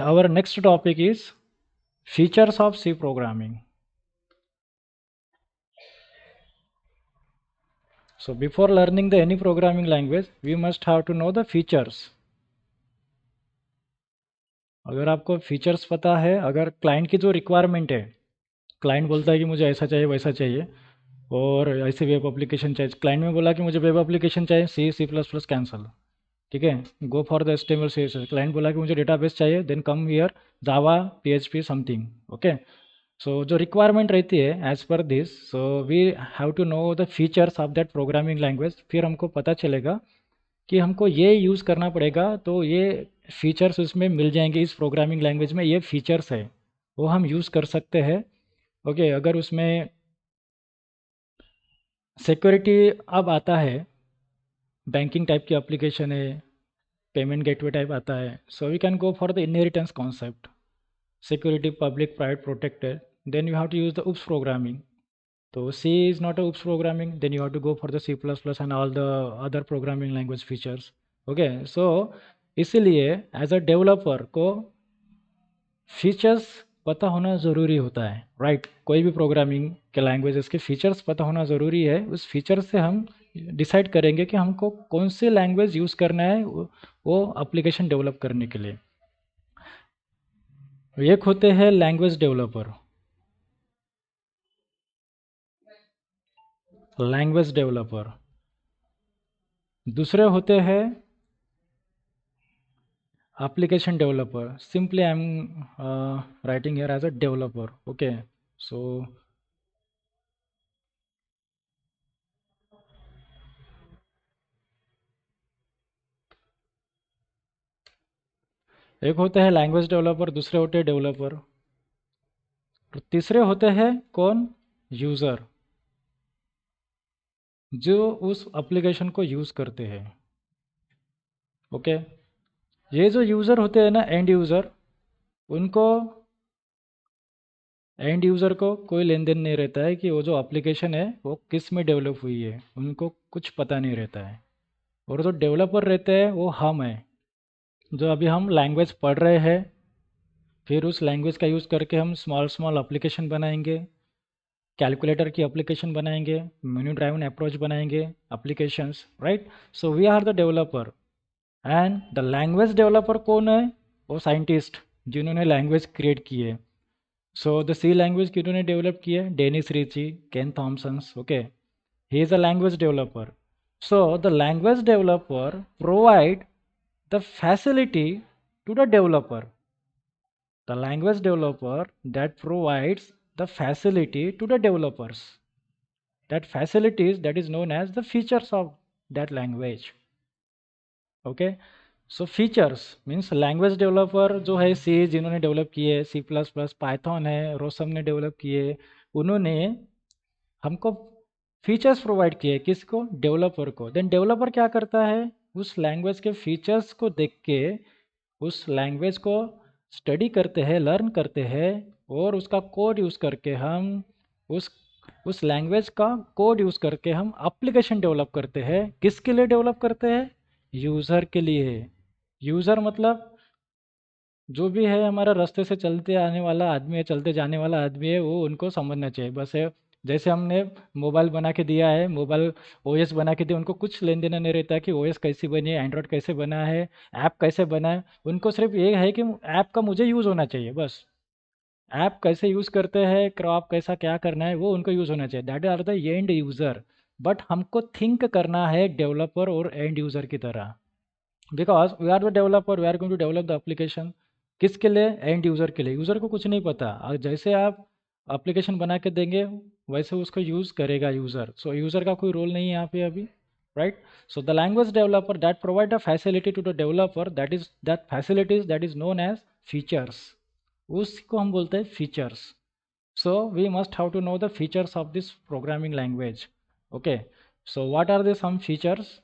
Our next topic is features of C programming. So before learning the any programming language, we must have to know the features. अगर आपको features पता है, अगर client की जो requirement है, client बोलता है कि मुझे ऐसा चाहिए वैसा चाहिए और ऐसे वेब एप्लीकेशन चाहिए, क्लाइंट में बोला कि मुझे वेब एप्लीकेशन चाहिए C++ कैंसल, ठीक है, go for the HTML CSS, client बोला कि मुझे डेटाबेस चाहिए, then come here Java PHP something, okay. So जो रिक्वायरमेंट रहती है as per this, so we have to know the features of that programming language, फिर हमको पता चलेगा कि हमको ये यूज़ करना पड़ेगा, तो ये फीचर्स उसमें मिल जाएंगे, इस प्रोग्रामिंग लैंग्वेज में ये फीचर्स है वो हम यूज़ कर सकते हैं, ओके। अगर उसमें सिक्योरिटी अब आता है, बैंकिंग टाइप की एप्लीकेशन है, पेमेंट गेटवे टाइप आता है, so we can go for the inheritance concept, security public private protected, then you have to use the oops programming. So C is not a oops programming, then you have to go for the C++ and all the other programming language features, okay। so इसीलिए as a developer को features पता होना ज़रूरी होता है, right. कोई भी programming के लैंग्वेजेस के फीचर्स पता होना ज़रूरी है, उस फीचर से हम डिसाइड करेंगे कि हमको कौन सी लैंग्वेज यूज़ करना है वो एप्लीकेशन डेवलप करने के लिए। एक होते हैं लैंग्वेज डेवलपर, लैंग्वेज डेवलपर, दूसरे होते हैं application developer. Simply I'm writing here as a developer, okay। so एक होते हैं लैंग्वेज डेवलपर, दूसरे होते हैं डेवलपर, तो तीसरे होते हैं कौन, यूज़र, जो उस एप्लीकेशन को यूज़ करते हैं, ओके। ये जो यूज़र होते हैं ना, एंड यूज़र, उनको, एंड यूज़र को कोई लेन देन नहीं रहता है कि वो जो एप्लीकेशन है वो किस में डेवलप हुई है, उनको कुछ पता नहीं रहता है। और जो डेवलपर रहते हैं वो हम हैं, जो अभी हम लैंग्वेज पढ़ रहे हैं, फिर उस लैंग्वेज का यूज़ करके हम स्मॉल स्मॉल एप्लीकेशन बनाएंगे, कैलकुलेटर की एप्लीकेशन बनाएंगे, मेन्यू ड्राइवन अप्रोच बनाएंगे, applications, right. So we are the developer, and the language developer कौन है, वो साइंटिस्ट जिन्होंने लैंग्वेज क्रिएट की है। सो द सी लैंग्वेज किन्होंने डेवलप की है, Dennis Ritchie, Ken Thompsons, okay. He is a language developer. So the language developer provide the facility to the developer, the language developer that provides the facility to the developers, that facilities that is known as the features of that language, okay। So features means language developer जो है, सी जिन्होंने develop किए, C++, Python है, Rossum ने develop किए, उन्होंने हमको features provide किए, किसको, डेवलपर को। देन डेवलपर क्या करता है, उस लैंग्वेज के फीचर्स को देख के उस लैंग्वेज को स्टडी करते हैं, लर्न करते हैं, और उसका कोड यूज़ करके हम उस उस लैंग्वेज का कोड यूज़ करके हम एप्लीकेशन डेवलप करते हैं। किसके लिए डेवलप करते हैं, यूज़र के लिए। यूज़र मतलब जो भी है, हमारा रास्ते से चलते आने वाला आदमी है, चलते जाने वाला आदमी है, वो उनको समझना चाहिए बस है। जैसे हमने मोबाइल बना के दिया है, मोबाइल ओएस बना के दिया, उनको कुछ लेन देना नहीं रहता है कि ओएस कैसी बनी है, एंड्रॉयड कैसे बना है, ऐप कैसे बना है। उनको सिर्फ ये है कि ऐप का मुझे यूज़ होना चाहिए बस। ऐप कैसे यूज़ करते हैं, क्रॉप कैसा क्या करना है, वो उनको यूज़ होना चाहिए, that are the end user. But हमको थिंक करना है डेवलपर और एंड यूज़र की तरह, because we are the developer, we are going to develop the application. किसके लिए, एंड यूज़र के लिए। यूज़र को कुछ नहीं पता, और जैसे आप एप्लीकेशन बना के देंगे वैसे उसको यूज़ करेगा यूज़र। सो यूज़र का कोई रोल नहीं है यहाँ पे अभी, right. So the language developer that provide a facility to the developer, that facilities that is known as features, उसको हम बोलते हैं features. So we must how to know the features of this programming language, okay. So what are the some features.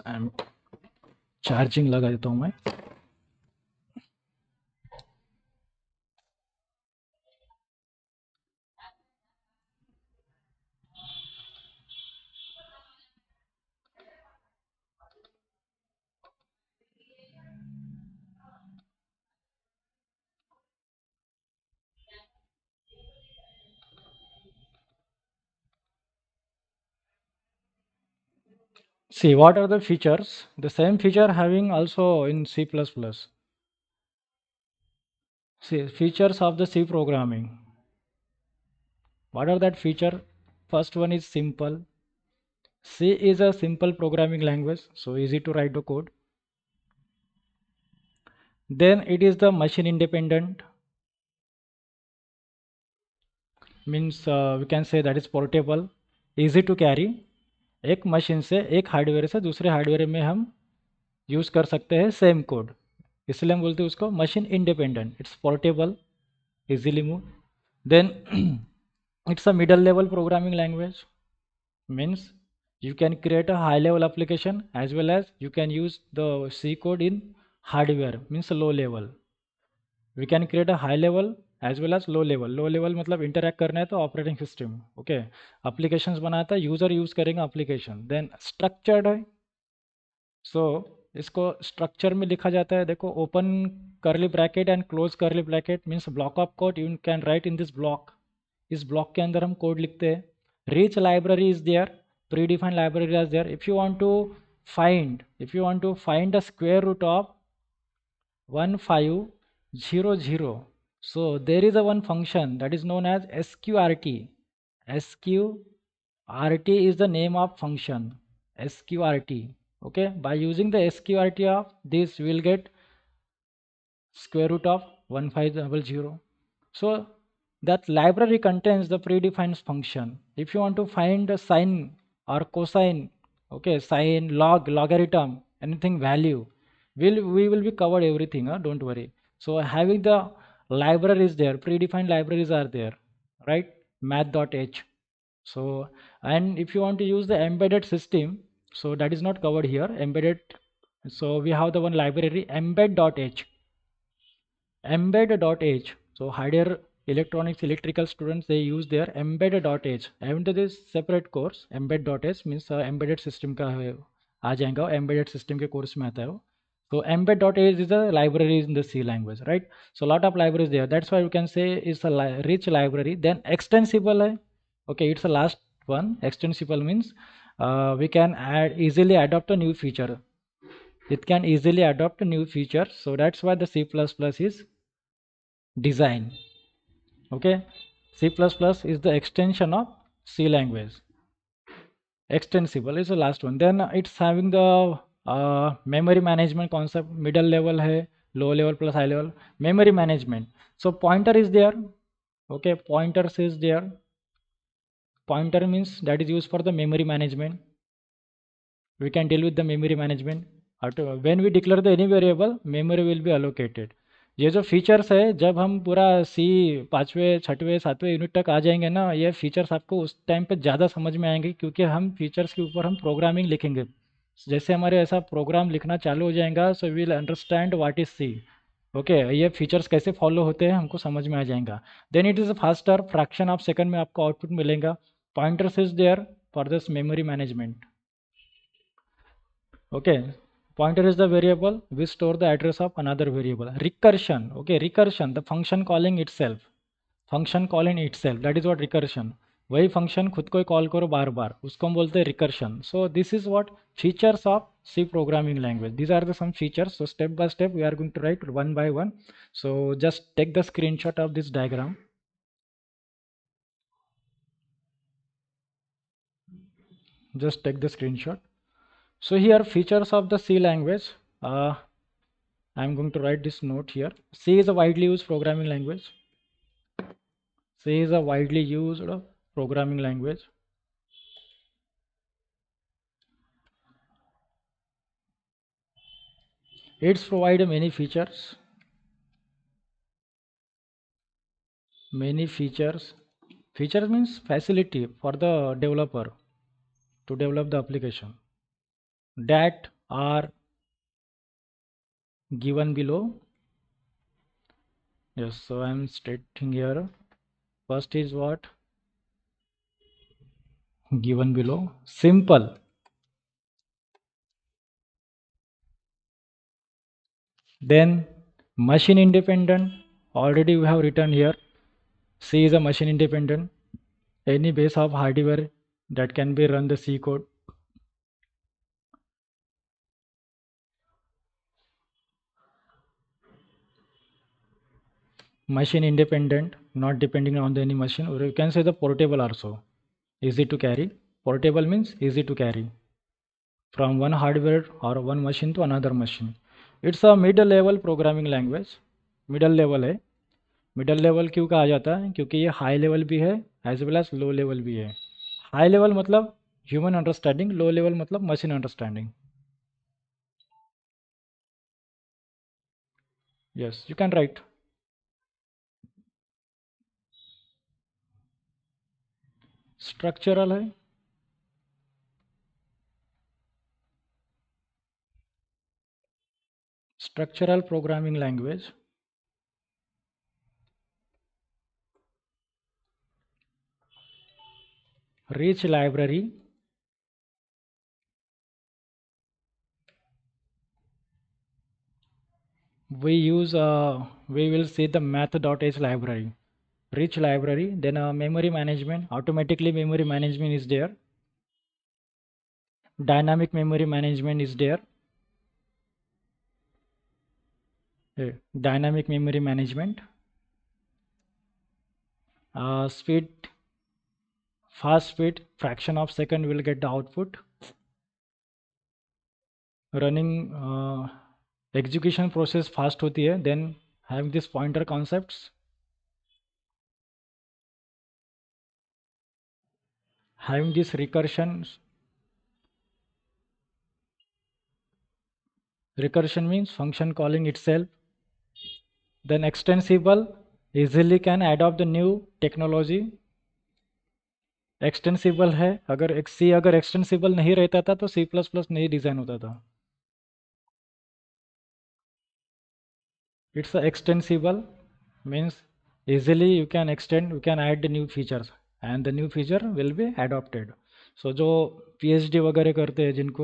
I am charging लगा देता हूँ मैं। See, what are the features? The same feature having also in C++. See, features of the C programming. What are that feature? First one is simple. C is a simple programming language, so easy to write the code. Then it is the machine independent, means we can say that is portable, easy to carry. एक machine से एक hardware से दूसरे hardware में हम use कर सकते हैं सेम कोड, इसलिए हम बोलते हैं उसको machine independent. It's portable, easily move. Then it's a middle level programming language, means you can create a high level application as well as you can use the C code in hardware, means low level. We can create a high level as well as low level. Low level मतलब interact करना है तो operating system, okay, applications बनाता है, user use करेंगे application. Then structured है, सो इसको structure में लिखा जाता है. देखो, open curly bracket and close curly bracket means block of code you can write in this block. इस ब्लॉक के अंदर हम कोड लिखते हैं. Rich library is there, predefined library is there. If you want to find the square root of 1500, so there is a one function that is known as sqrt. Sqrt is the name of function, sqrt. Okay, by using the sqrt of this we will get square root of 1500. So that library contains the predefined function. If you want to find the sine or cosine, okay, sine, log, logarithm, anything value, we will be covered everything, don't worry. So having the libraries there, predefined libraries are there, right? Math.h. So, and if you want to use the embedded system, so that is not covered here, embedded. So we have the one library embed.h. Embed.h. So higher electronics electrical students, they use their embed.h. And this separate course embed.h means embedded system का है, आ जाएगा embedded system के course में आता है वो. So embed.h is a library in the C language, right? So lot of libraries there. That's why you can say it's a rich library. Then extensible है. Okay, it's the last one. Extensible means we can easily adopt a new feature. It can easily adopt a new feature. So that's why the C++ is design. Okay, C++ is the extension of C language. Extensible is the last one. Then it's having the memory management concept. Middle level है, low level plus high level. Memory management. So pointer is there. Okay, pointers is there. Pointer means that is used for the memory management. We can deal with the memory management. When we declare the any variable, memory will be allocated. ये जो features है, जब हम पूरा सी 5वें 6वें 7वें unit तक आ जाएंगे ना, ये फीचर्स आपको उस टाइम पे ज़्यादा समझ में आएंगे, क्योंकि हम फीचर्स के ऊपर हम प्रोग्रामिंग लिखेंगे. जैसे हमारे ऐसा प्रोग्राम लिखना चालू हो जाएगा, so we'll understand what is C. Okay, ये फीचर्स कैसे फॉलो होते हैं हमको समझ में आ जाएगा. Then it is faster, fraction of second में आपको आउटपुट मिलेगा. Pointers is there for this memory management. Okay, pointer is the variable we store the address of another variable. Recursion, okay, recursion, the function calling itself, that is what recursion. वही function खुद को ही call करो बार बार, उसको हम बोलते हैं recursion. So this is what features of C programming language. These are the some features. So step by step we are going to write one by one. So just take the screenshot of this diagram. Just take the screenshot. So here features of the C language. I'm going to write this note here. C is a widely used programming language. C is a widely used programming language. It's provide many features. Many features. Feature means facility for the developer to develop the application that are given below. Yes, so I'm stating here. First is what? Given below. Simple. Then machine independent. Already we have written here. C is a machine independent. Any base of hardware that can be run the C code. machine independent, not depending on any machine, or you can say the portable also. Easy to carry. Portable means easy to carry from one hardware or one machine to another machine. It's a middle level programming language. Middle level है. Middle level क्यों कहा जाता है? क्योंकि ये high level भी है as well as low level भी है. हाई लेवल मतलब ह्यूमन अंडरस्टैंडिंग, लो लेवल मतलब machine understanding. Yes, you can write. Structural है. Structural programming language. Rich library. We will see the math.h library. Rich library. Then memory management. Automatically memory management is there. Dynamic memory management is there. Dynamic memory management. Speed, fast speed, fraction of second will get the output. Running execution process fast होती है. Then having this pointer concepts. Having this recursion. Recursion means function calling itself. Then extensible, easily can adopt the new technology. Extensible है. अगर सी अगर extensible नहीं रहता था तो C plus plus नहीं डिज़ाइन होता था. It's extensible means easily you can extend, you can add the new features and the new feature will be adopted. So जो PhD वगैरह करते हैं जिनको